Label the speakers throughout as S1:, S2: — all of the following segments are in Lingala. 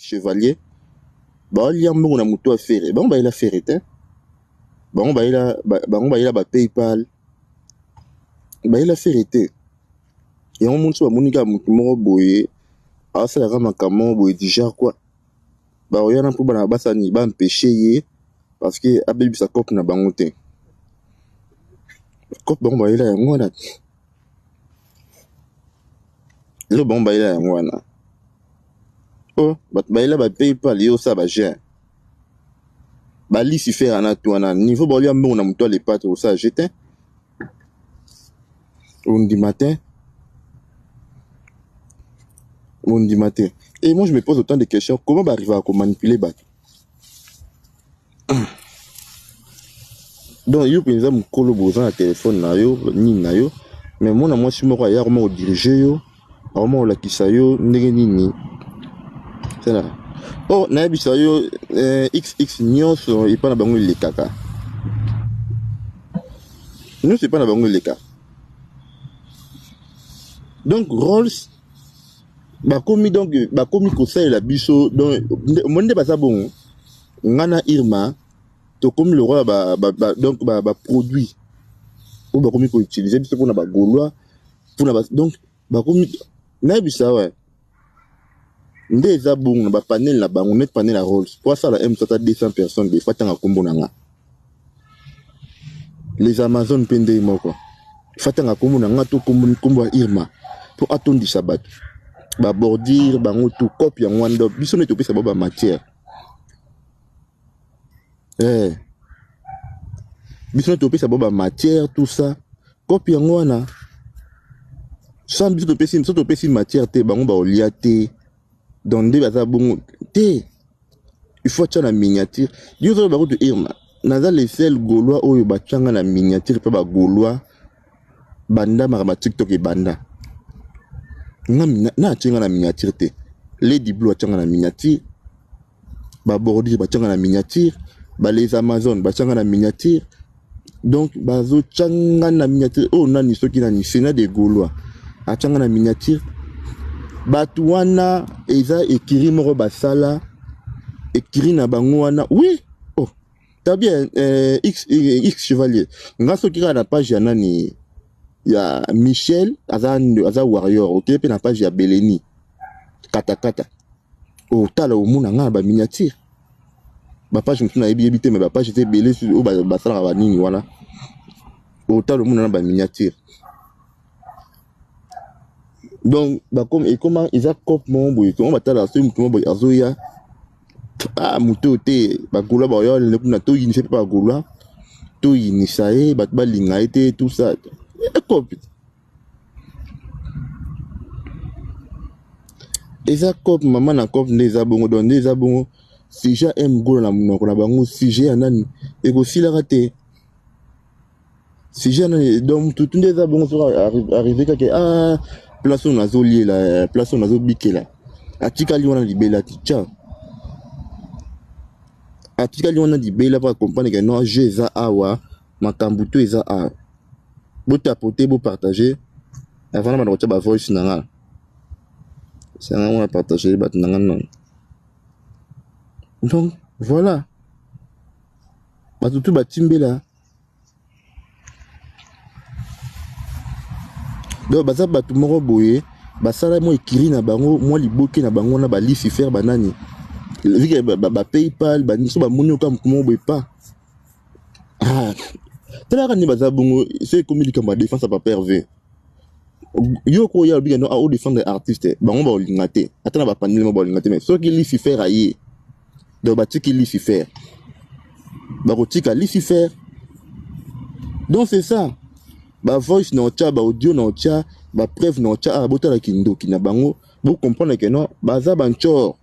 S1: chevalier ba liambo na muto affaire ba ba ila faire te ba ila ba PayPal ba ila faire te et on monte sur monika mutu moko boye asa la makambo boye déjà quoi ba oyana pour bana basani ba empêcher ye parce que abebi sa cop na bango te cop ba ila ya ngwana le bon ba ila ya ngwana oh ba ila ba PayPal yo ça ba gère ba lisi faire na toana niveau ba liambo na muto les pattes au ça j'étais lundi matin. Et moi, je me pose autant de questions. Comment arriver à manipuler Bat? Donc, il y a un colo téléphone, mais moi, je suis mort à au diriger, au la kisayo, nini. C'est là. Oh, nabisayo, XX Nyos, il pas na bango les caca. Nous, c'est pas na bango les caca. Donc, Rolls, bakomi conseil la biso donc monde basa bon ngana Irma to comme le roi donc produit ou bakomi ko utiliser biso pour na ba gaulois pour na donc bakomi na bisa ouais ndé za bon na panel la bango net panel la Rolls pour ça la M200 200 personnes des fois tanga kombo nanga les Amazon pende moko fatanga kombo nanga to kombo Irma pour attendre sabat ba bordir bango tout copie en wando biso ne topesa ba matière biso ne topesa ba matière tout ça copie en wana sans biso topesi matière te bango ba oliate dans des baza bon te il faut tcha na miniature dio zo ba ko Irma naza les sel gaulois oyo ba tchanga na miniature pe ba gaulois banda ma TikTok e banda na tchenga na miniature te Lady Blue tchenga na miniature ba bordir ba tchenga na miniature ba les Amazon ba tchenga na miniature donc ba zo tchenga na miniature oh nani soki na ni Sénat de Gaulois a tchenga na miniature batuana eza ekiri moko basala ekiri na bango wana oui oh t'as bien X chevalier nga soki na page ya nani ya Michel aza warrior ok pe na page ya Beleni kata o tala o muna nga ba miniature ba page mutuna yebi te mais ba page te belé sur o ba sala ba nini voilà o tala o muna ba miniature donc ba comme et comment ils a cop mon boy on ba tala so mutu mo boy azoya ah mutu te ba gola ba yo le kuna to yini fait pas gola to yini sae ba linga été tout ça copie. Et ça copie maman na copie des abongo dans des abongo si j'ai aime go na monoko na bango si j'ai anani et go si la raté si j'ai anani donc tout des abongo sera arrivé que ah place on a zolier la place on a zobiké là atika li wana libela ticha atika li wana libela pour comprendre que non je za awa makambuto eza a vous tapoter, vous partager. Avant de mettre ma voice nanga. C'est un moment à partager, non. Donc voilà. Bah tout timbe là. Donc bah ça bah tout moro boye. Bah ça là moi écrit na bango, moi liboke na bango na ba lisi faire banani. Vu que bah PayPal, bah niso bah monio comme comment boye pas. Ah. C'est comme il dit défense à pas perver. Yo ko ya bien no a défendre artiste ba on ba lingate atana ba panel mo ba lingate mais ce qui li fi faire aye donc ba tiki li fi faire ba ko tika li fi faire donc c'est ça ba voice no cha ba audio no cha ba preuve no cha ba tala kindoki na bango vous comprendre que non baza banchor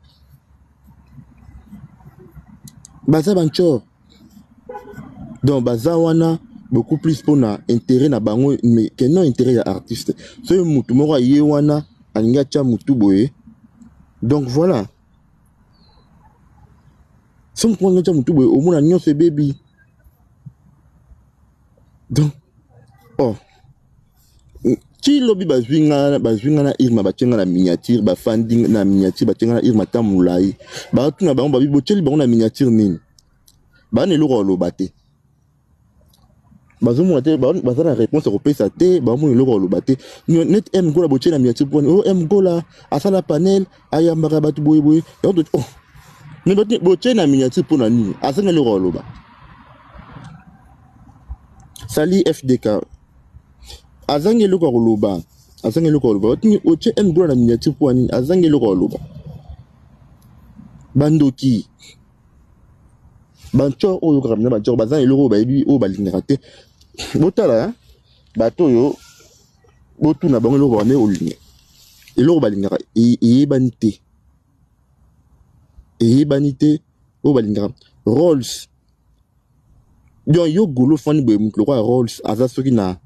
S1: donc baza wana beaucoup plus pour na intérêt na bango mais que non intérêt ya artiste so mutu moko ye wana alinga cha mutu boye donc voilà son point cha mutu boye au mona nyonso baby donc oh Qui lobby bazwinga na irma batenga na miniature ba funding na miniature batenga na irma tamulai ba tuna bango babi bocheli bango na miniature nini ba ne loko lobate bazo mo te baza na réponse ko pesa te ba mo loko lobate net m gola bocheli na miniature pour oh m gola asala panel ayambaka batu boy boy oh mais bocheli na miniature pour nani asanga loko loba sali FDK azange loko koloba otini oche m gola na miniature pour nani azange loko koloba bandoki bancho oyo kamna bancho bazange loko ba lui o balingaka te botala bato yo botuna bango loko wane olinga eloko balingaka eyebani te o balingaka Rolls yo golo fani boye mutu lokwa Rolls aza soki na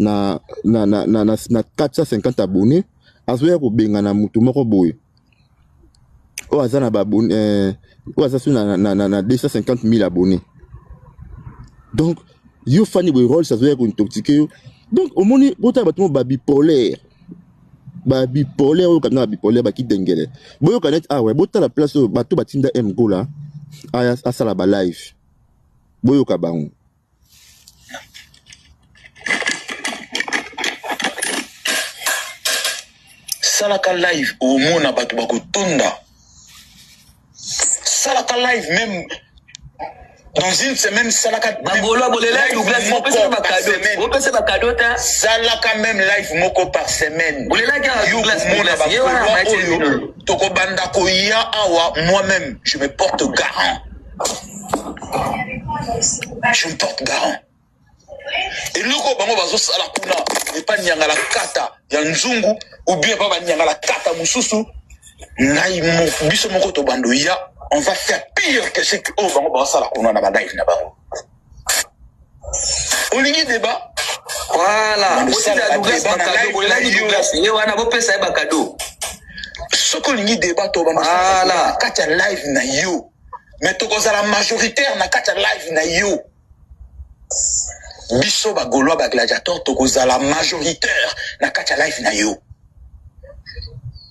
S1: 450 abonnés azoya kobenga na mutu moko boye o aza na babone o aza soki na 250 000 abonnés donc yo fani boye Rolls azoya kointoxique yo donc omoni botala bato mo babipolaire oyo kamina babipolaire bakidengele boyoka net awe botala place oyo bato batinda mgola asala balive boyoka bango
S2: salaka live omona bato bakotonda salaka live même dans une semaine salaka
S3: Bangolo bolela Douglas on peut se ba cadeau ta
S2: salaka même live moko par semaine
S3: bolela ga Douglas
S2: toko banda ko ya awa moi-même je me porte garant et loko bango bazo sala kuna et pas nyanga la kata ya nzungu ou bien pas nyanga la kata mususu ngai mo biso moko to bando ya on va faire pire que ce que oh bango ba sala kuna na ba live na bango olingi débat
S3: voilà aussi da Douglas ba cadeau bolela Douglas ye wana bo pesa ba cadeau
S2: soko lingi débat to bango
S3: voilà
S2: kata live na yo mais to kozala majoritaire na kata live na yo biso ba gaulois ba gladiateur to kozala majoritaire na kata live na yo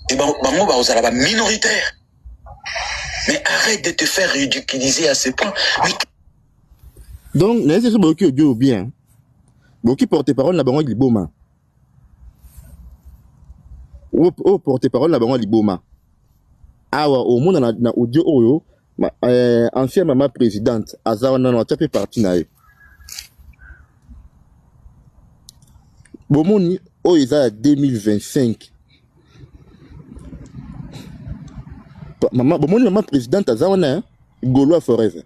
S2: et bango ba kozala ba minoritaire. Mais arrête de te faire ridiculiser à ce point. Mais...
S1: donc n'est-ce que beaucoup audio bien beaucoup porte-parole na bango liboma o porte-parole na bango liboma awa au monde na audio oyo ancien maman présidente azawana na tapé parti na ye bomoni o eza 2025 maman bomoni maman présidente azawana Gaulois forever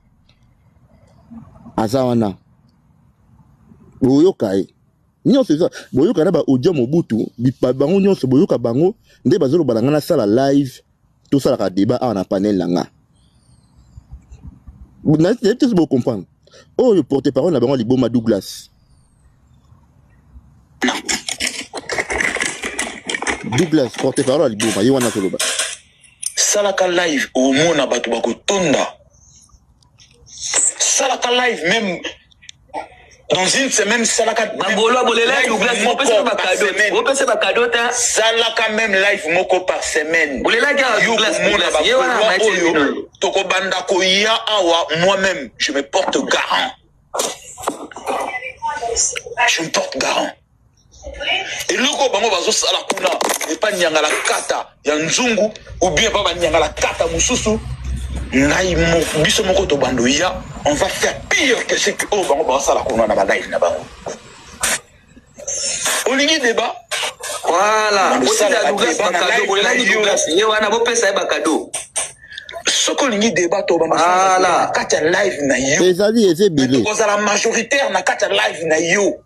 S1: azawana boyoka ye nyonso eza boyoka na ba audio mobutu bango nyonso boyoka bango nde bazolo balanga na sala live to sala ka débat na panel langa na peut-être vous comprendre oh le porte-parole na bango liboma Douglas porte-parole liboma ye wana soloba
S2: salaka live omona bato bakotonda salaka live même dans une semaine salaka
S3: Bangolo bolela Douglas on peut se ba cadeau ta
S2: salaka même live moko par semaine
S3: bolela ga Douglas ye wana
S2: toko banda ko ya awa moi-même je me porte garant et loko bango bazo sala kuna et pas nyanga la kata ya nzungu ou bien pas nyanga la kata mususu ngai mo biso moko to bando ya on va faire pire que ce que oh bango ba sala kuna na ba live na bango olingi débat
S3: voilà aussi da Douglas ba cadeau bolela Douglas ye wana bo pesa ba cadeau
S2: soko lingi débat to bango
S3: voilà
S2: kata live na yo
S1: ezali ezebele
S2: ko za la majoritaire na kata live na yo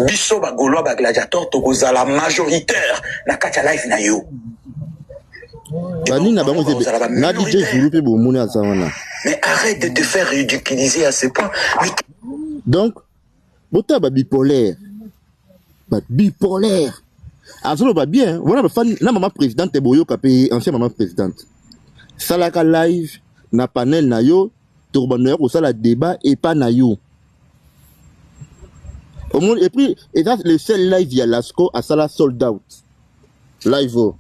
S2: biso ba Gaulois ba gladiateur to kozala majoritaire na kata live na yo
S1: bani na bango ezebele na DJ Zulu pe bomoni azawana
S2: mais arrête de te faire ridiculiser à ce point mais...
S1: donc bota ba bipolaire azolo ba bien voilà ba fan na maman présidente boyoka pe ancien maman présidente salaka live na panel na yo to banoya ko sala débat et pas na yo Au moins, et puis, et ça, le seul live, il y a Lasco à Sala sold out. Live. Au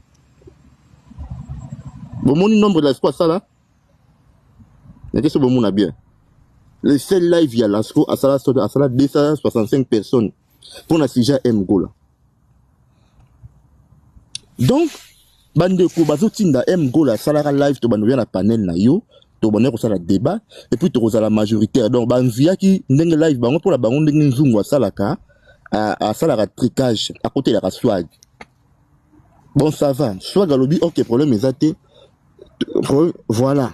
S1: moins, le nombre de Lasco à Sala. Mais qu'est-ce que bon, on a bien? Le seul live, il y a Lasco à Sala sold out, à Sala 265 personnes. Pour la Sija M. Gola. Donc, bande ko bazo tinda M. Gola, Sala live, to bande la panel na yo. To bonheur ça la débat et puis to la majoritaire donc ban via qui ndenge live bango pour la bango ndenge nzungu salaka à salaka tricage à côté la swag bon ça va swag lobby OK problème exacté voilà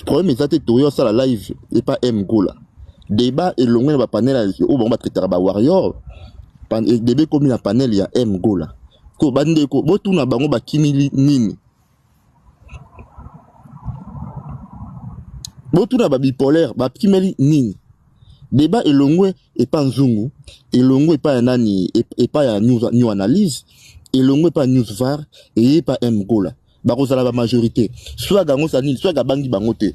S1: problème exacté to yo ça la live et pas M Gola débat et longue na panel au bon ba traiter ba warrior et débat comme la panel ya M Gola ko bande ko botuna bango ba kimili nini Botuna ba bipolaire, ba kimeli nini. Débat elongwe et pas nzungu, elongwe et pas nani et pas new analyse, elongwe pas news var et pas M Gola. Ba kozala ba majorité. Soit gango sanil, soit gabangi bangote.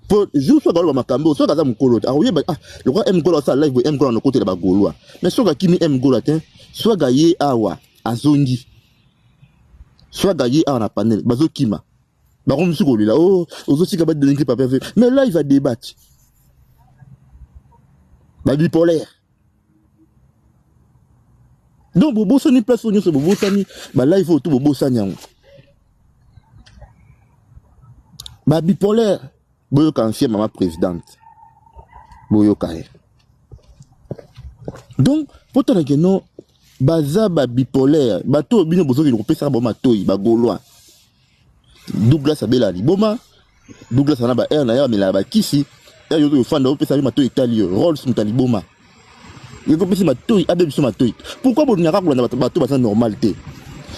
S1: Pour juste soit galo ba makambo, soit gaza mukolo. Ah oui le roi M Gola ça live M Gola no côté de ba goloa. Mais soit ga kimi M Gola ten, soit gaye awa azongi. Soit gaye awa na panel, bazo kima. Baron monsieur Golila, oh, aux aussi capables de l'écrire papier. Mais là, il va débattre. Bah, bipolaire. Donc, Bobo Sani place au niveau Bobo Sani, bah là, il faut tout Bobo Sani. Bah, bipolaire. Boyo Kanfia, maman présidente. Boyo Kaye. Donc, pour te dire que non, baza, bah, bipolaire. Bah, tout, bien, besoin de repérer ça, bah, matoi, bah, gaulois. Douglas abela liboma Douglas ana ba air na ya mela ba kisi ya yo fanda o pesa mato italio Rolls mutaliboma yo ko pesa mato abe biso mato pourquoi bo nyaka ko na bato ba normalité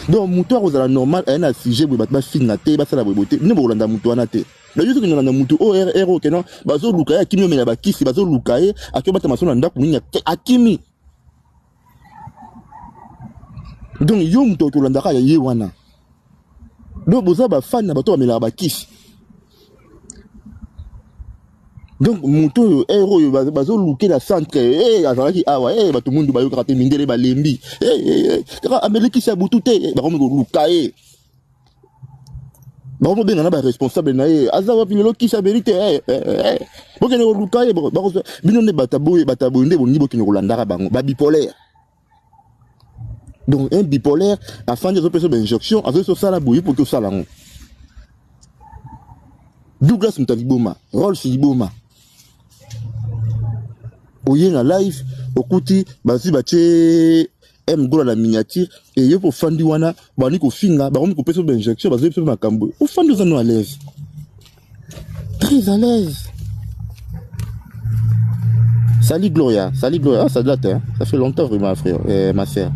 S1: donc muto ko za normal na sujet bo ba finga te ba sala bo bote ne bo landa muto ana te na yo ko na muto o ro ke non bazo luka ya kimi mela ba kisi bazo luka ye akyo bata masona ndako ninya akimi donc yo muto ko landa ka ya ye wana donc boza ba fan na bato ba mela ba kisi donc muto héros yo bazo luke na centre azalaki awa bato mundu bayo kate mindele ba lembi kaka ameleki sa butu te ba komo luka ba komo benga na ba responsable na azawa pilelo kisa berite bokene luka ba ko bino ne bataboye nde bonni bokene kolandaka bango ba bipolaire. Donc un bipolaire afin de faire une injection avec ça la bouillie pour que ça la rend. Douglas mutaliboma, Rolls liboma. Oye na live, okuti basi bache M Gola la miniature et yo pour fandi wana bani ko finga ba ko pesa une injection basi pesa makambo. Au fandi za no à l'aise. Très à l'aise. Salut Gloria, ah, ça date hein. Ça fait longtemps vraiment frère, ma sœur.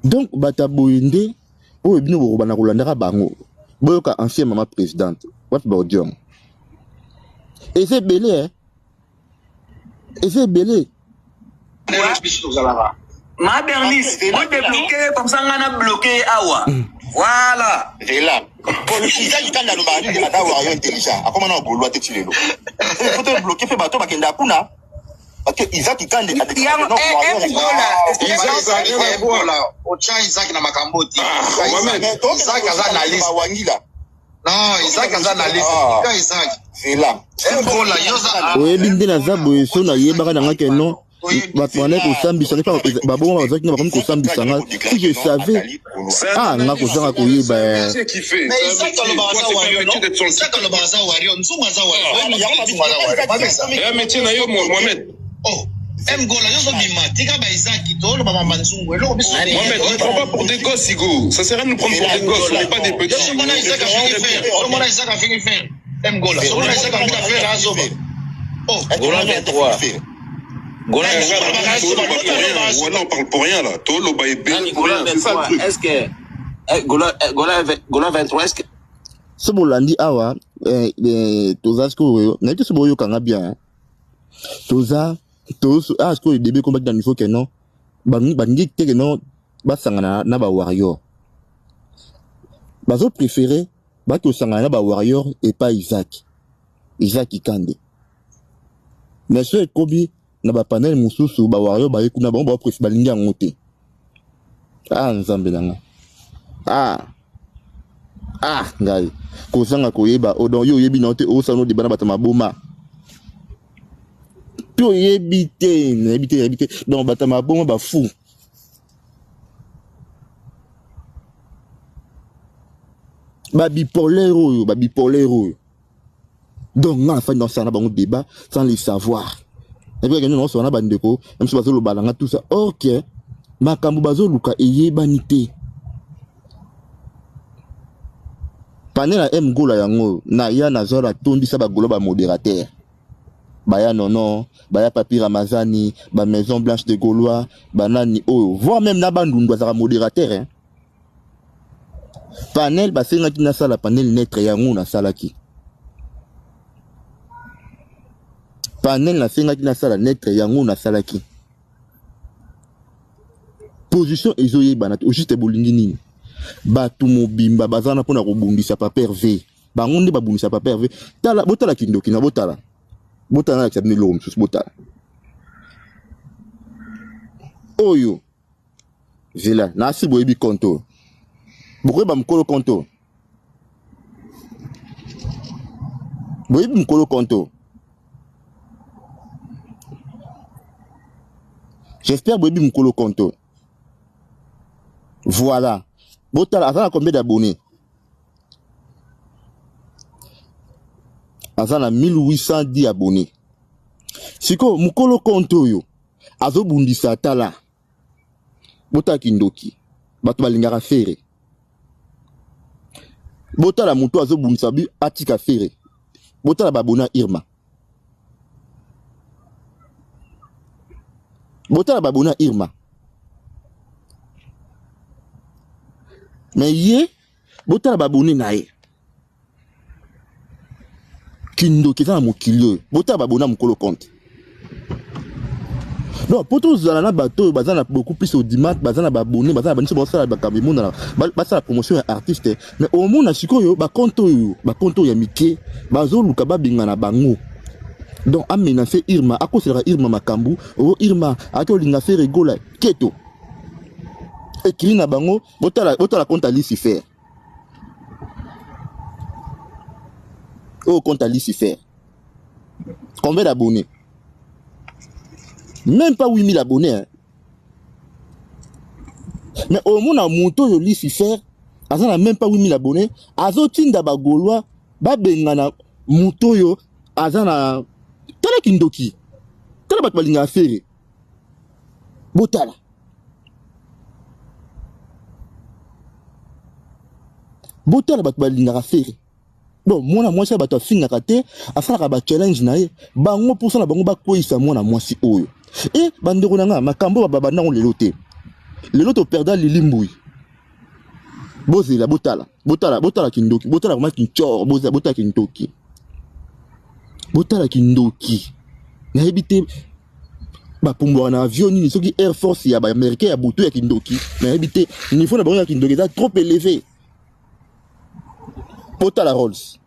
S1: Donc, bata boyende, oh, bino bo bana kolandaka bango. Boyoka ancien maman présidente. What about John? Et c'est belé, hein? Et c'est belé.
S3: Ma Bernice, moi débloqué comme ça, on a bloqué Awa. Voilà.
S2: Et là, pour le Isa, il t'a dit que la warrior intelligent. À comment on a gaulois te tuer l'eau? Faut te bloquer, fait bateau, bakenda kuna. Parce que Isaac il kande
S3: Isaac
S2: Isaac na makamboti Isaac azanaliste non Isaac azanaliste Isaac c'est là
S1: oui binde na zabo so na yebaka na ngake non batwana ko sambisa pas baboma bazaki na bakomi ko sambisa nga si je savais ah nga ko zanga ko yeba
S2: mais Isaac le baza wario Isaac le baza wario nzuma za wario
S4: ya métier na yo Mohamed.
S2: Oh, M Gola, yo bima, tika ba Isaac to, le maman Manzungu, le biso.
S4: Mohamed, on ne prend pas pour des gosses, Igo. Ça sert à nous prendre pour des gosses, on n'est pas des petits.
S2: Yo mona Isaac a fini faire. M Gola, so mona Isaac a fini faire azoba. Oh,
S3: Gola 23. Gola
S4: Voilà, on parle pour rien là. Tolo Baïbé.
S3: Gola 23. Est-ce que Gola 23 est-ce que
S1: ce bolandi awa tozasko na que ce boyo kanga bien. Toza ce que le début combat dans niveau que non bangi que non basangana na ba warrior bazo préféré ba que sangana na ba warrior et pas Isaac Ikande mais so ekobi na ba panel mususu ba wario ba yekuna ba ba presse balingi yango te. Ah nzambe nanga. Ngai kozanga koyeba odon yo yebi na te o sano de bana batama boma. Pio yebite donc batama boma ba fou. Ba bipolaire oyo. Donc on a fait dans ça un débat sans les savoir. Et puis nous on a bandeko même si bazo lo balanga tout ça. OK. Makambo bazo luka eyebanité. Panela M gola yango na ya na zora tondi sa ba golo ba modérateur. Baya nono, baya papier Ramazani, ba Maison Blanche de Gaulois, banani oyo. Voire même na bandundu azara modérateur hein. Panel basenga ki na sala panel netre yango na salaki. Panel na senga ki na sala netre yango na salaki. Position ezoye banat o juste bolingi nini. Batu mobimba bazana pona kobundisa papier V. Bangonde babundisa papier V. Tala botala kindoki na botala. Botala na kisabni lo msus botala. Oyo. Zela na si boyebi konto. Pourquoi ba mkolo konto? Boyebi mkolo konto. J'espère boyebi mkolo konto. Voilà. Botala azana combien d'abonnés? Azana 1810 abonnés. Siko mkolo konto yo. Azo bundisa tala. Bota kindoki. Batu balingara fere. Botala muto azo bundisa bi atika fere. Botala babona Irma. Botala babona Irma. Mais ye botala babone nae. Kindo kisa mokilio. Botala babona mukolo compte. Non, pour tous les bateaux, bazana beaucoup plus au dimat, bazana babone, bazana banisi bosala bakamimuna, basala promotion artiste. Mais au monde asikoyo ba konto ya mike, bazo luka babinga na bango. Donc amenacer Irma, akosera Irma makambu, o Irma akolinga faire rigola keto. Écrit na bango, botala compte à Lucifer. Oh compte à Lucifer. Combien d'abonnés? Même pas 8000 abonnés. Hein. Mais au monde a monto yo Lucifer, aza na même pas 8000 abonnés, azo tinda ba Gaulois, ba bengana monto yo aza na tala kindoki. Tala bat balinga affaire. Botala. Botala bat balinga affaire. Bon, moi moi ça bato finga kate, afara ba challenge na ye, bango pour ça na bango ba koisa moi na moi si oyo. Et bandeko nanga makambo baba na lelo te. Lelo to perda lilimbui. Bozela botala kindoki, botala vraiment kinchor, botala kindoki. Botala kindoki. Na ebite ba pumbo na avion ni soki Air Force ya ba américain ya butu ya kindoki. Na ebite niveau na bango ya kindoki est trop élevé. Botala Rolls.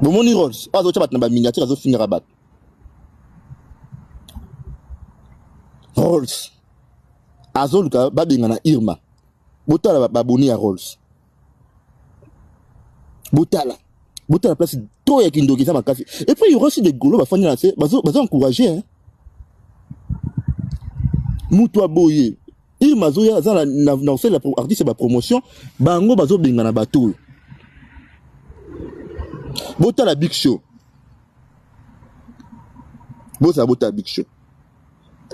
S1: Bomoni Rolls, azo chabat na ba miniature azo finir rabat. Rolls. Azoluka babenga na Irma. Botala baboni ya Rolls. Botala place to ya kindoki za makasi. Et puis il y aura aussi des Gaulois ba fani na se bazo encourager hein. Muto boye. Irma zoya za na fait la artiste ba promotion, bango bazo benga na bato. Botala Big Show. Botala Big Show.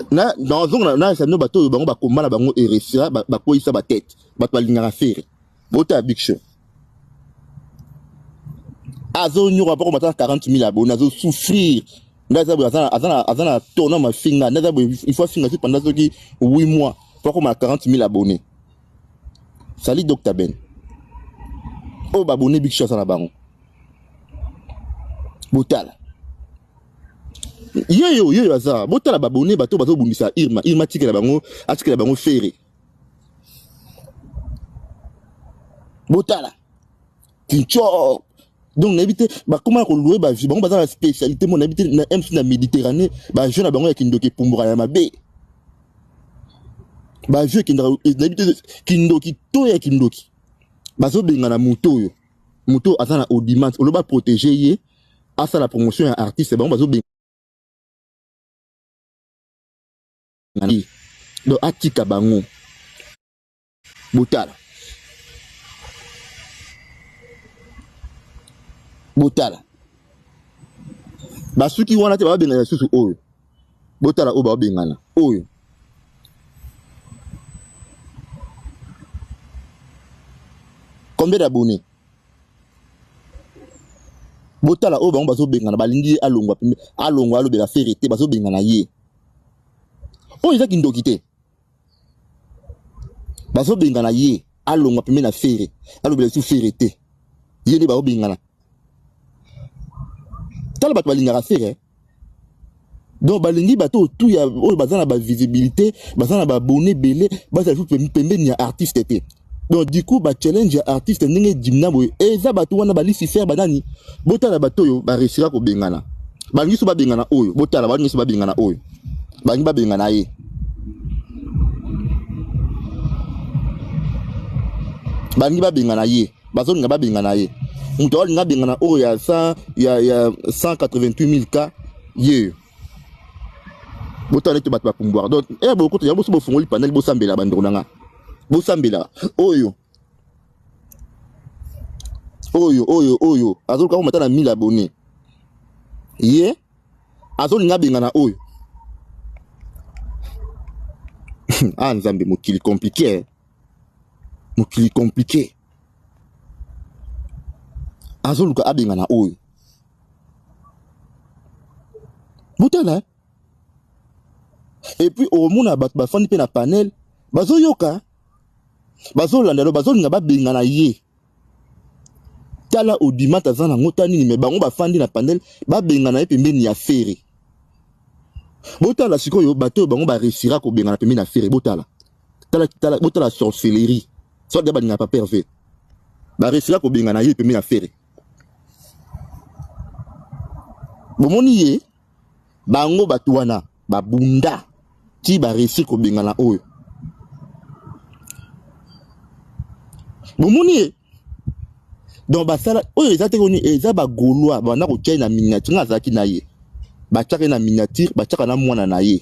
S1: Na dans zone na ça no bato bango ba komala bango RSA ba koisa ba tête ba balinga faire bota Big Show azo nyura ba ko mata 40000 abonnés azo souffrir ndaza azana tourner ma finga ndaza il faut finga pendant ce qui 8 mois pour ko ma 40000 abonnés salut Dr Ben o ba abonné Big Show ça na bango botala Yo aza botala babone bato bazo bundisa Irma tikela bango fere botala kincho Donc n'habite bah comment on louer bah vie bah on la spécialité mon habite na MC na Méditerranée bah jeune bango ya kindoki pumbura ya mabe bah vieux n'habite kindoki to ya kindoki bah zo benga na moto azana audimat on va protéger yé à ça la promotion ya artiste bah on va zo benga donc atika bango botala basuki wana te ba benga susu oyo botala o ba bengana oyo combien d'abonnés botala o ba bazo bengana balingi alongwa pembe alongwa alobela ferité bazo bengana ye oyo za kindoki te bazo bengana ye alongwa pembe na fere alobela su ferité ye ne ba bengana tala bato balingaka fere donc balingi bato tout ya oyo bazana ba visibilité bazana ba abonné belé bazala fu pembeni ya artiste te donc du coup ba challenge ya artiste ndenge dimna boye eza bato wana balisi faire banani botala bato yo ba réussira ko bengana balingi so ba bengana oyo botala balingi so ba bengana oyo balingi ba bengana ye balingi ba bengana ye bazolinga ba bengana ye mutu alinga bengana oyo ya 188 000 cas ye botala te bato bapumbwara donc beaucoup ya boso bofungoli panel bosambela bandeko nanga bosambela oyo azoluka komata na 1000 abonnés ye azolinga bengana oyo ah nzambe mokili compliqué azoluka abengana oyo botala et puis au mona bato bafandi pe na panel bazoyoka bazolandelo bazolinga babengana ye tala audimat azana ngota nini me bango bafandi na panel babengana ye pembeni ya fere botala sikoyo bato bango ba réussira ko bengana pembeni na fere botala botala sorcellerie so de balinga pas pervers ba réussira ko bengana ye pembeni na fere bomoni ye bango bato wana babunda ti ba réussir ko bengana oyo bomoni ye donc basala oyo eza te koni eza ba gaulois bana ko tchai na miniature ngazaki na ye ba tchaka na miniature ba tchaka na mwana na ye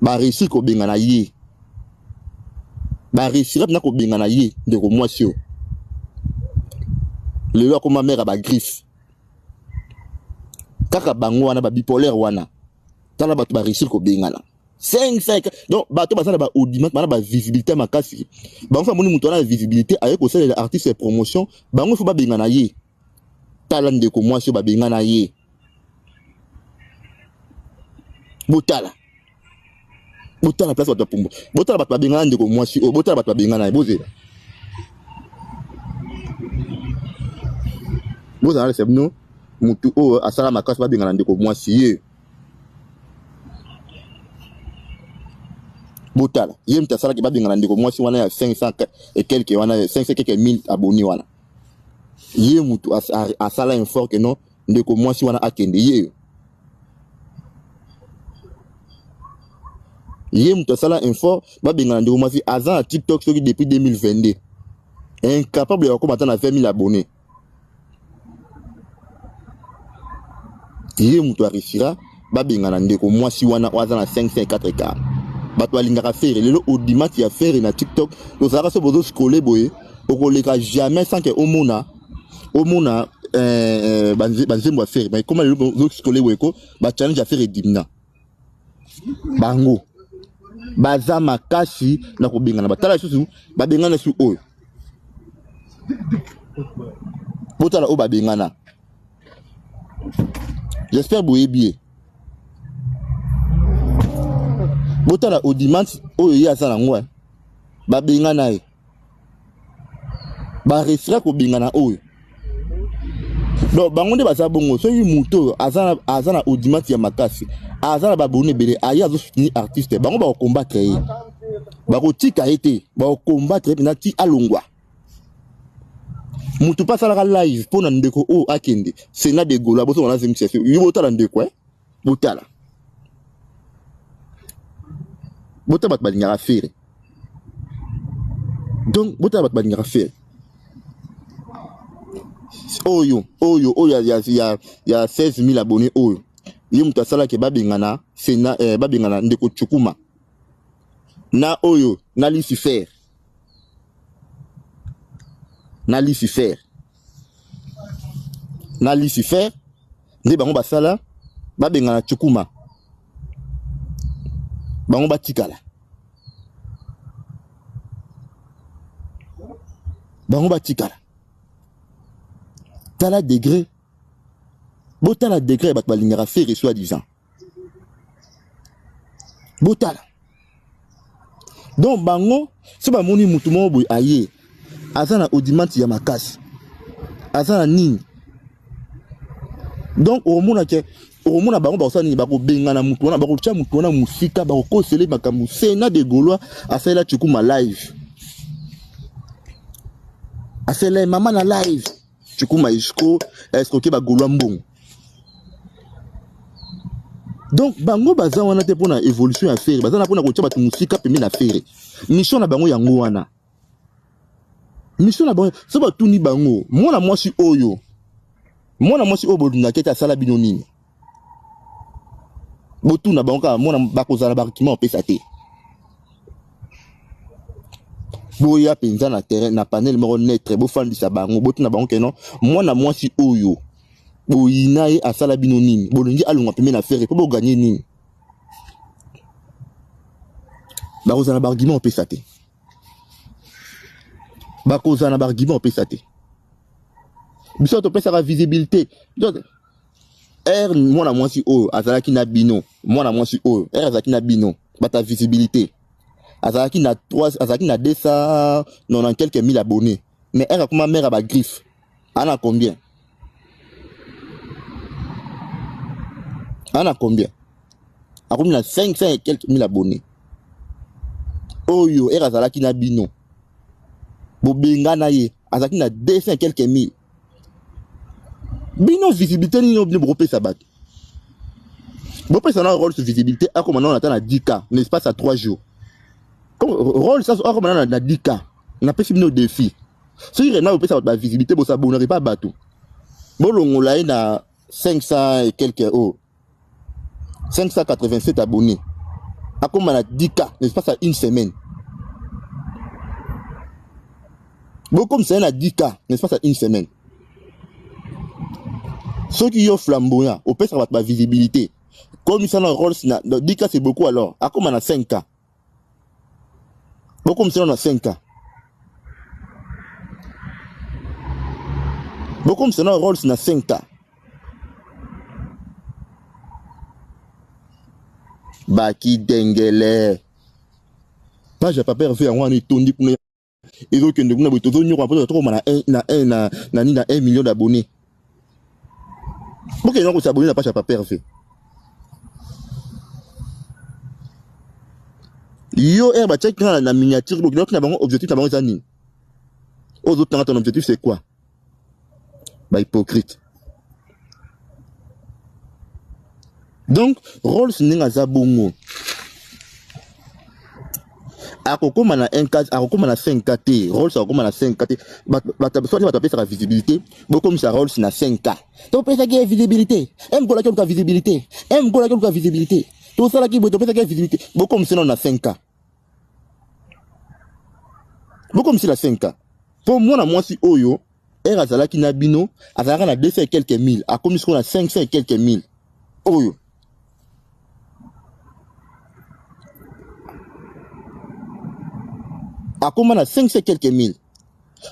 S1: ba réussir ko bengana ye ba réussir na ko bengana ye ndeko mwasi o lelo ko ma mère ba griffe kaka bango wana ba bipolaire wana tala bato ba réussir ko bengana 5 donc bato basala ba audimat bana ba visibilité makasi bango fa moni muto na visibilité aye ko sala artiste promotion bango fo ba bengana ye tala ndeko mwasi ba bengana ye botala place bato pumbo botala bato ba bengana ndeko mwasi o botala bato ba bengana ye bozela c'est nous mutu o asala makasi ba bengana ndeko mwasi ye botala ye mtasala ki ba bengana ndeko mwasi wana ya 500 et quelques wana 500 quelques 1000 abonnés wana ye mutu asala un fort que non ndeko mwasi wana akende ye mutu asala un fort ba bengana ndeko mwasi azana TikTok soki depuis 2022 incapable ya komata na 20 000 abonnés ye mutu arifira ba bengana ndeko mwasi wana azana 504K bato balingaka fere lelo audimat ya fere na TikTok tozalaka so bozo scroller boye okoleka jamais sans que omona banzembo ya fere mais comment lelo bozo scroller boye ko ba challenge ya fere dimna bango baza makasi na kobengana batala susu babengana su oyo botala o babengana j'espère boye bien botala audimat oyo ye asala ngwa babengana ye ba réussira ko bengana oyo donc bango nde baza bongo soki muto azana audimat ya makasi azana babone bele aya zo soutenir artiste bango ba combattre ye ba kotika ete ba combattre na ti alongwa mutu pas la live pour ndeko o akende Sénat de Gaulois boso on a zemi c'est yo botala ndeko botala bat balingara faire donc botala bat balingara faire oyo ya 16 000 abonnés oyo ye mutu asala ke babengana Sénat babengana ndeko Chukuma na oyo na Lucifer nde bango basala babengana Chukuma bango batikala tala degré botala degré bat balingara faire soi-disant botala donc bango so bamoni mutu moko boye aye aza na audimat ya makasi aza na nini donc omona bango bakosala nini bakobengana mutu wana bakotia mutu wana musika bakokosele makambo Sénat de Gaulois asalela Chukuma live asalela mama na live Chukuma escroquer ba Gaulois mbongo donc bango baza wana te pona évolution ya faire baza na pona kotia batu musika pembe na faire mission na bango yango wana mission na bango so batuni bango mwana mwasi oyo boduna kete asala bino nini botuna bango ka mwana bakozala barikima opesa te boya penza na terrain na panel moko netre bofandisa bango botuna bango keno mwana mwasi oyo boyina ye asala bino nini bolingi alunga pembe na faire po boganye nini bakozala barikima opesa te biso topesaka visibilité mwana mwasi oyo azalaki na bino bata visibilité azalaki na 290 quelques mille abonnés mais akoma mère ba griffe ana combien akomi na 500 et quelques mille abonnés oyo azalaki na bino bobengana ye azalaki na 200 et quelques mille bino visibilité ni no bino bopesa bato bopesa na rôle sur visibilité akoma na 10K l'espace à 3 jours comme rôle ça akoma na 10K na pesi bino défi so il na bopesa ba visibilité bo s'abonner pas bato bolongola ye na 500 et quelques 587 abonnés akoma na 10K l'espace à une semaine comme c'est na 10K l'espace à une semaine. Ceux qui ont flamboyant, au pire, ça va être ma visibilité. Comme ça, dans Rolls, 10K c'est beaucoup alors. À comme on a 5K. Beaucoup comme ça, on a 5K. Beaucoup comme ça, dans Rolls, on a 5K. Baki dengele. Pas j'ai pas peur de faire un tondi pour nous. Et donc, nous avons besoin de 1 million d'abonnés. Pourquoi ils s'abonner la page à pas parfait? Yo, check la miniature, donc nous avons un objectif à les années. Aux autres, ton objectif c'est quoi? Bah, hypocrite. Donc, rôle c'est un zabongo. Akoko mana 1K, akoko mana 5K, rôle ça akoko mana 5K. Soit tu vas taper sur la visibilité, beaucoup comme ça rôle c'est na 5K. Tu peux faire la visibilité. Aime quoi la visibilité. Aime quoi la visibilité. Tout ça là qui peut faire la visibilité. Beaucoup comme ça on a 5K. Beaucoup comme c'est la 5K. Pour moi si oyo, azala ki na bino, azala na 200 et quelques mille, a comme si on a 500 et quelques mille. Oyo. A comment na 500 quelques mille.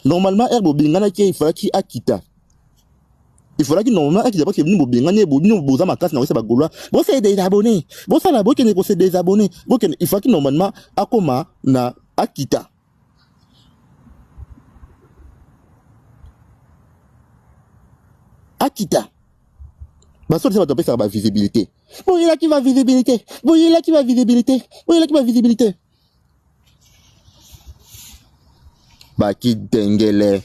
S1: Normalement, Herbo Bingana il faudra qu'il akita. Il faudra qu'il normalement akita parce que nous Bingana nous boza ma classe na wese ba Gaulois. Bon c'est des abonnés. Bon ça la bo que c'est des abonnés. Bon il faut qu'il normalement akoma na akita. Akita. Bah ça va taper ça va visibilité. Bon il a qui va visibilité. Bon il a qui va visibilité. Bon il a qui va visibilité. Baki dengele.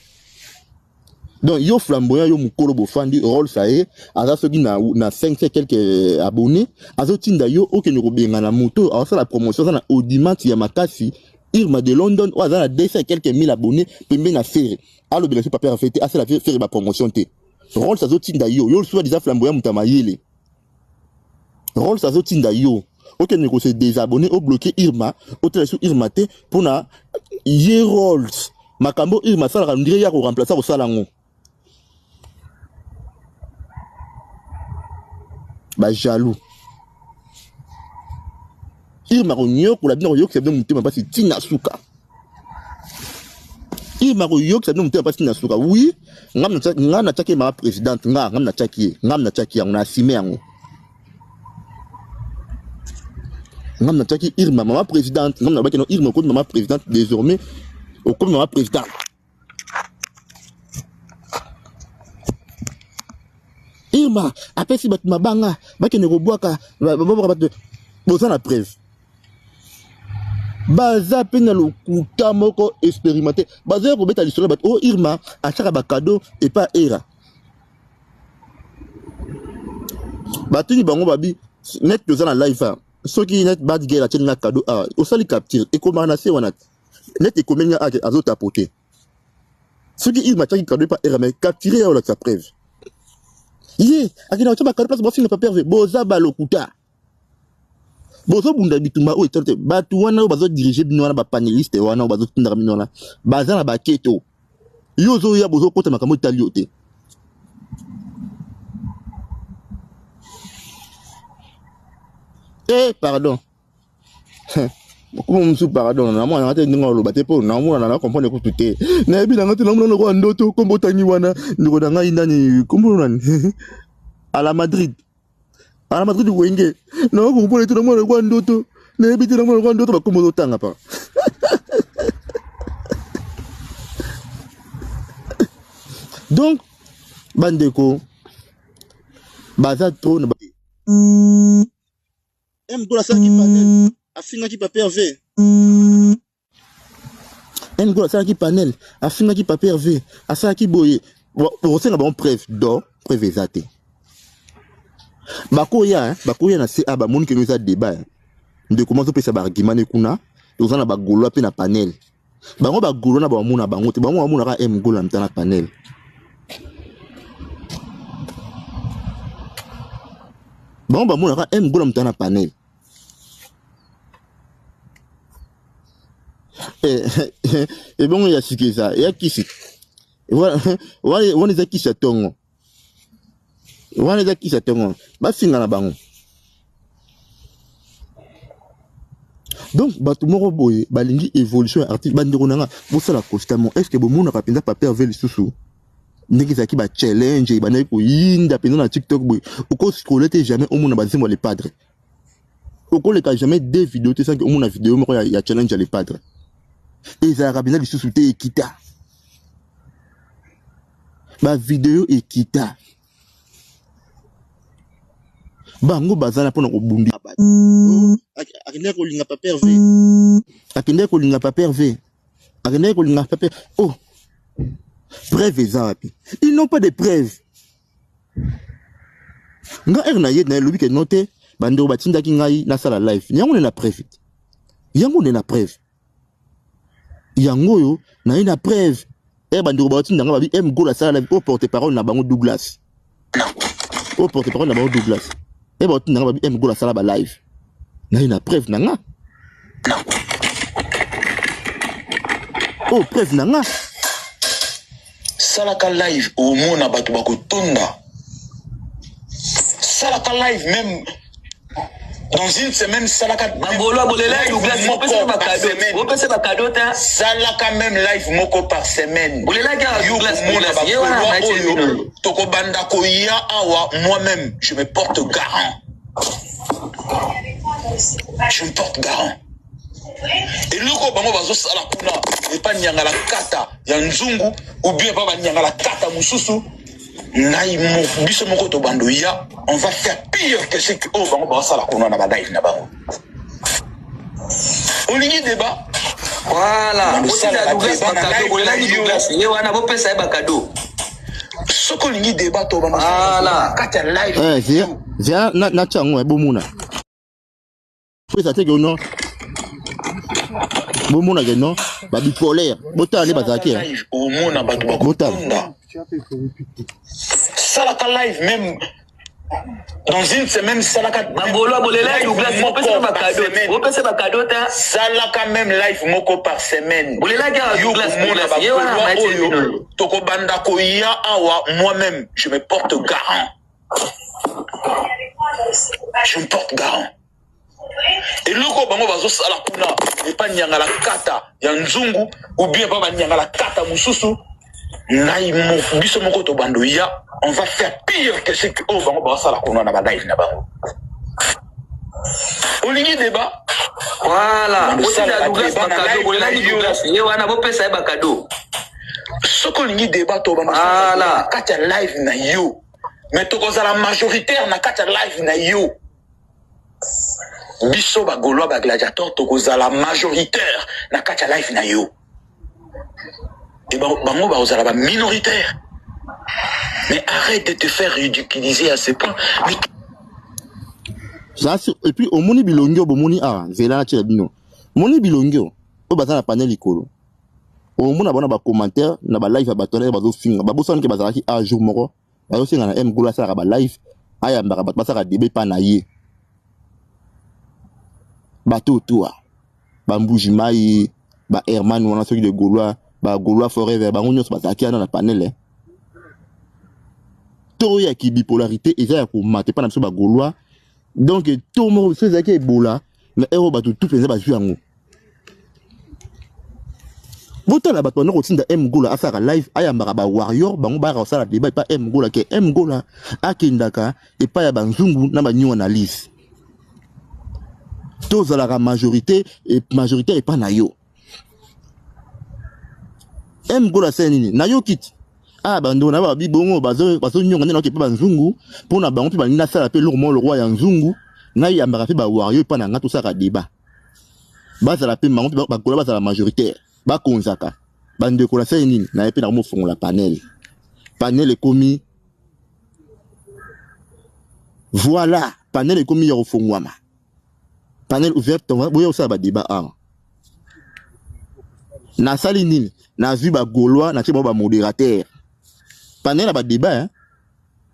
S1: Donc yo flamboyant yo mukolo bofandi rôle ça est aza soki na 5 quelques abonnés azo tinda yo okene ko benga na moto aza la promotion ça na audimat ya makasi Irma de London ou aza na 200 quelques 1000 abonnés pembe na faire allo bien sûr pas faire fêter asa la faire ba promotion te rôle ça zo tinda yo soit déjà flamboyant mutamayele rôle ça zo tinda yo okene ko se désabonner ou bloquer Irma au télé sur Irma te pour na ye rôles makambo Irma ça la ndire ya ko remplacer au salango ba jaloux Irma ko nyoko la bino yo que c'est mutema pasi tina suka Irma ko yo que c'est mutema pasi tina suka oui ngam na tchaki ma présidente ngam na tchaki on a assumé yango ngam na tchaki Irma maman présidente ngam na ba keno Irma ko maman présidente désormais au comme maman présidente Irma après si bat mabanga ba kene ko boaka ba boza na preuve baza pena lokuta moko expérimenté baza ko beta l'histoire bat oh Irma achaka ba cadeau et pas era batuni bango babi net toza na live soki net bad girl a tena cadeau au sali capture et comment na se wana net e komenya azo tapoter soki Irma taki cadeau pas era mais capturer ya la sa preuve ye akina chaba cadeau place bosi na papier boza balokuta bozo bunda bituma o etante batu wana o bazo diriger bino wana ba paneliste wana o bazo tindaka bino wana baza na baketo yozo ya bozo kota makambo italio te pardon comme monsieur pardon na moi ngate ndinga lo bate po na moi na comprendre ko tuté na bi na ngate na mo ko ndoto kombo tangi wana ndiko na ngai ndani kombo nani à la Madrid wenge na ko pole tuna mwana kwa ndoto na ebiti na mwana kwa ndoto bakomo tanga pa donc bandeko baza trop na go la salle qui panel afinga ki papier V go la salle qui panel afinga ki papier V asala ki boye bo senga bon preuve ezate bakoya na se aba moni ke nous a débat de comment on peut ça argument kuna toza na bagolo pe na panel bango bagolo na ba mona bango te bango mona ka gola mtana panel bango ba mona ka gola mtana panel et bon ya sikeza ya kisi voilà za kisa tongo wana za kisa tongo bafinga na bango donc batu moko boye balingi évolution artiste bandeko nanga bosala constamment est-ce que bomona kapenda papier avec lisusu ndenge zaki ba challenge ba nayi ko yinda penda na TikTok boye uko scroller te jamais omona bazimbo les padres uko le ka jamais des vidéos te sans que omona vidéo moko ya challenge les padres et za kapenda lisusu te ekita ba vidéo ekita bango bazana pona ko bundi akende ko linga papier V akende ko linga papier V akende ko linga papier oh preuve ezapi ils n'ont pas de preuves nga erna yedna lobi ke note bando batinda ki ngai na sala live yango ne na preuve yango yo na ina preuve bando batinda nga babi go la sala live au porte-parole na bango Douglas et bon tu n'as pas go la sala ba live na ina preuve nanga oh preuve nanga
S2: salaka live au mona batu bakotonda salaka live même dans une semaine salaka
S3: bambolo abolela Douglas on peut se ba cadeau ta
S2: salaka même live moko par semaine
S3: bolela ka Douglas
S2: toko banda ko ya awa moi-même je me porte garant et loko bango bazo sala kuna et pas nyangala kata ya nzungu ou bien pas ba nyangala kata mususu nai mo biso moko to bando ya on va faire pire que ce que oh bango ba sala kuna na ba live na bango on y débat
S3: voilà on sala Douglas ba cadeau bolela Douglas ye wana bo pesa ba cadeau
S2: Ce qu'on y débat, on va
S3: Voilà.
S2: quand tu live.
S1: Zia na chango bomuna. Puis ça te que non. Bomuna que non. Ba bipolaire. Bota les bazaki.
S2: Live au monde abatu
S1: Bota.
S2: Ça la live même dans une semaine ça la
S3: Bangolo bolela Douglas mo pesa ba cadeau. Mo pesa ba cadeau ta.
S2: Ça la quand même live moko par semaine.
S3: Bolela ga Douglas ye wana match
S2: toko banda ko ya awa moi-même je me porte garant. Je me porte garant. Et le ko bango bazo sala kuna et pas nyanga la kata ya nzungu ou bien pas nyanga la kata mususu ngai mo biso moko to bando ya on va faire pire que ce que oh bango ba sala kuna na ba live na bango. Olingi débat.
S3: Voilà, osala Douglas ba cadeau bolela Douglas ye wana bo pesa ba cadeau.
S2: Ce qu'on y débat to bando
S3: voilà
S2: kata live na yo. Mais to kozala majoritaire na kata live na yo. Biso ba Gaulois ba gladiateur to kozala majoritaire na kata live na yo. Et bango ba kozala ba minoritaire. Mais arrête de te faire ridiculiser à ce point. Mais...
S1: Et puis au moni bilongio bo moni zela na tshebino. Moni bilongio o bazana panel ikolo. O mona bona ba commentaire na ba live ba tonner ba zo finga ba bosana ke bazala ki a jour moko. Ba zo singa na Gola sa ba live aya mbaka ba sa ka debe pa na ye. Bateau toi ba mbujimai ba Herman wana soki de Gaulois ba Gaulois forever ba ngonyo ba taki na panel to ya ki bipolarité eza ya ko mate pa na so ba Gaulois donc to mo se za ki ebola na ero ba tout penza ba yango botala ba tona ko tinda Gola asaka live ayambaka ba warrior bango ba ka sala débat pa Gola ke Gola akindaka et pa ya banzungu na ba nyo na liste tous à la majorité et majorité est pas nayo. Gola senini nayo kit. Bando na ba bibongo bazo nyonga na ke pa nzungu pour na bango pe ba nina sala pe le roi ya nzungu na yambaka pe ba warrior pa na ngatu saka débat. Ba sala pe bango ba Gola ba sala majoritaire ba konzaka. Bande ko la senini na pe na mo fongola panel. Panel est commis. Voilà, panel est commis ya ofongwama. Panel ouvert, on va aussi avoir débat. Na salinine, na vu ba Gaulois, na ba modérateur. Panel a débat,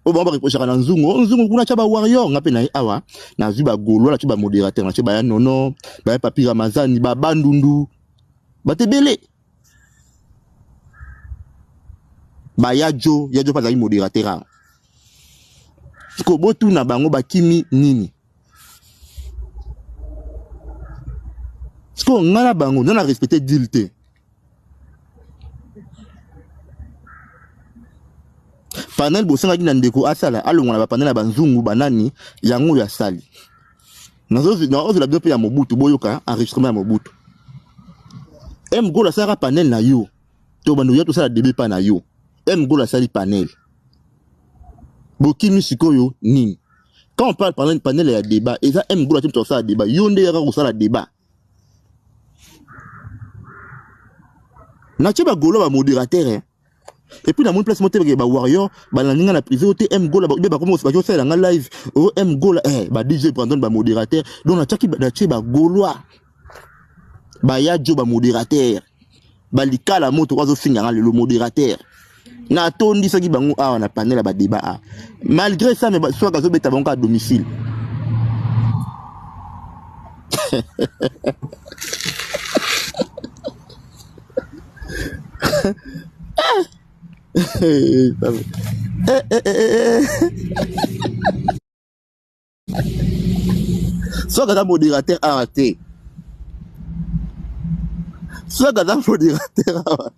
S1: au bon reprocher à Nzungu, kuna chaba warrior, ngape na awa, na vu ba Gaulois, na ba modérateur, na ba nono, ba papi Ramazani, ba bandundu, ba tebele. Ba yajo pas za modérateur. Ko botu na bango ba kimi nini. Parce qu'on a la bango, on a respecté dilte. Panel bosanga ki ndeko asala, alonga na panel ba nzungu banani yango ya sali. Nazo la dope ya Mobutu boyoka enregistrement ya Mobutu. Gola sara panel na yo. To bando ya to sala débat pa na yo. Gola sali panel. Bokimi sikoyo nini. Quand on parle panel ya débat, et ça Gola to sala débat, yo nde ya ko sala débat. Na tcheba Gaulois ba modérateur et puis na mon place monter ba warrior ba na ninga na privé ote Gola ba comme ba jo faire na live o Gola ba DJ Brandon ba modérateur donc na tchaki ba tcheba Gaulois ba yajo ba modérateur ba likala moto kwazo finga le modérateur na tondi saki bango na panel ba débat malgré ça mais soit gazo beta bango à domicile. Soit que modérateur arrêté. Soit que modérateur arrêté.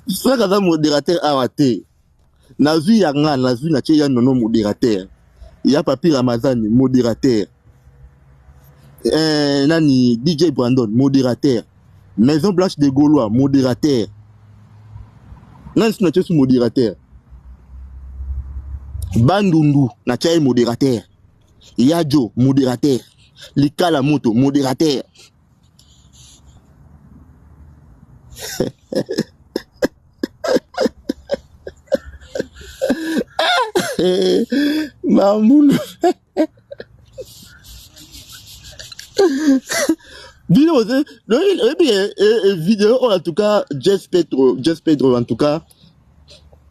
S1: Soit que modérateur arrêté. Nazu yanga, nazu na cheya nono modérateur. Il y a papi Ramazani modérateur. Nani DJ Brandon modérateur. Maison Blanche des Gaulois, modérateur. Non, c'est un modérateur. Bandundu, n'a modérateur. Yajo, modérateur. Likala Moto, modérateur. Mamoulou. Vidéo, en tout cas, Jess Pedro, en tout cas,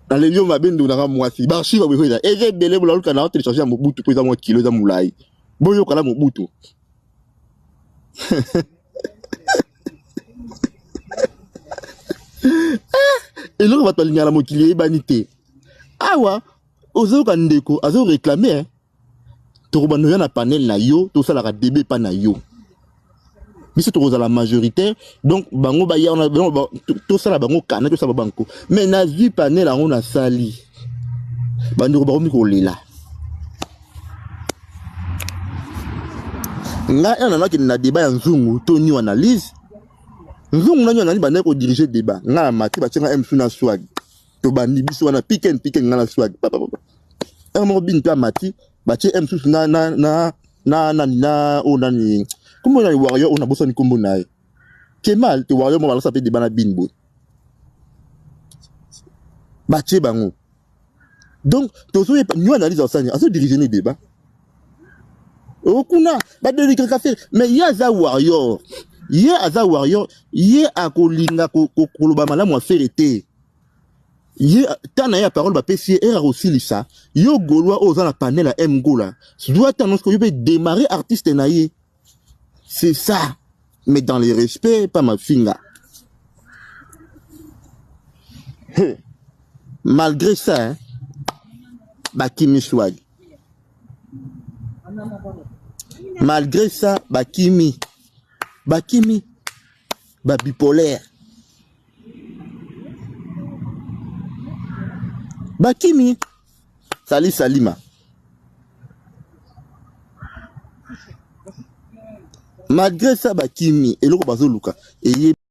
S1: dans les lieux, ma bende, on a moi si. Barchi va vous dire, et j'ai belé, vous l'avez canard, téléchargé à mon bout, pour moi, kilo, dans mon laï. Bon, yo, kala mon bout. Et là, on va te ligner à la moquille, banité. Ah ouais, ozo kandeko, azo réclamer, hein. Torobano yana panel na yo, tout ça la débé pas na yo. Mais c'est la majorité, donc bango ba ya on a tout ça la bango kana tout ça ba banko. Mais na vu panel on a sali. Bandu ba mi ko lela. Nga yana ki na débat ya nzungu to ni analyse. Nzungu na nyona ni bana ko diriger débat. Nga mati ba tsenga M na swag. To bandi biso wana pick and nga na swag. Papa. Un mo bin pa mati ba tse M na o nani. Comment on a les warriors, on a besoin de combo naï. Qu'est mal, les warriors, on va s'appeler des bananes binbo. Baché bango. Donc, nous analysons ça, on se dirige les débats. Au kuna, bah de l'écran café. Mais il y a za warrior. Il y a za warrior. Il y a kolinga kolobama la moi faire été. Il y a tant na parole ba PC era aussi lisa. Yo goloa aux la panel à M gola. Doit annoncer que je peux démarrer artiste naïe. C'est ça. Mais dans le respect, pas ma finga. Malgré ça, hein, Bakimi swag. Malgré ça, Bakimi, bipolaire. Bakimi, Salima. Malgré ça, Bakimi, et le Bazo Luka, et